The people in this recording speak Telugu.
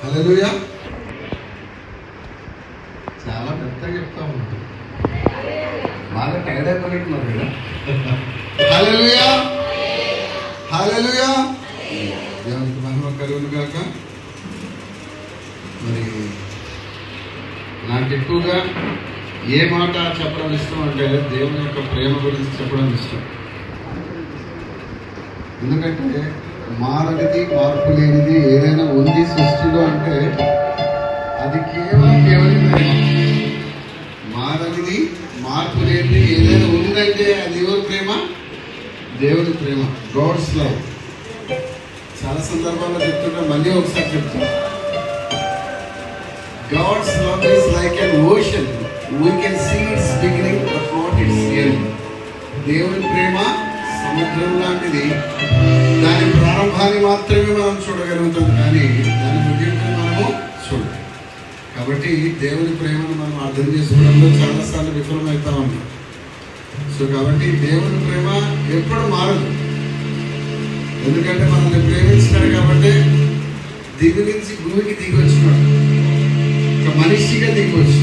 హల్లెలూయా. చాలా పెద్దగా చెప్తా ఉన్నాను, బాగా టైర్డ్ అయిపోయినట్టున్నారు కదా. హల్లెలూయా, హల్లెలూయా. దేవునికి మహిమ కలుగును గాక. మరి నాకు ఎక్కువగా ఏ మాట చెప్పడం ఇష్టం అంటే దేవుని యొక్క ప్రేమ గురించి చెప్పడం ఇష్టం. ఎందుకంటే మారనిది, మార్పు లేనిది ఏదైనా ఉంది సృష్టిలో అంటే అది కేవలం దేవుని ప్రేమ. మారనిది, మార్పు లేనిది ఏదైనా ఉందంటే అది ఎవరి ప్రేమ? దేవుని ప్రేమ, గాడ్స్ లవ్. చాలా సందర్భాల్లో చెప్తుంటే మళ్ళీ ఒకసారి చెప్తాను. God's love is like an ocean. We can see its beginning but not its end. దేవుని ప్రేమ సముద్రం లాంటిది. దాని ప్రారంభాన్ని మాత్రమే మనం చూడగలుగుతాం, కానీ దాని ముగింపుని మనము చూడలేం. కాబట్టి దేవుని ప్రేమను మనం అర్థం చేసుకోవడంలో చాలాసార్లు విఫలమవుతా ఉన్నాం. సో కాబట్టి దేవుని ప్రేమ ఎప్పుడు మారదు. ఎందుకంటే మనల్ని ప్రేమించినాడు కాబట్టి దిగు నుంచి భూమికి దిగి వచ్చినాడు, ఒక మనిషిగా దిగి వచ్చి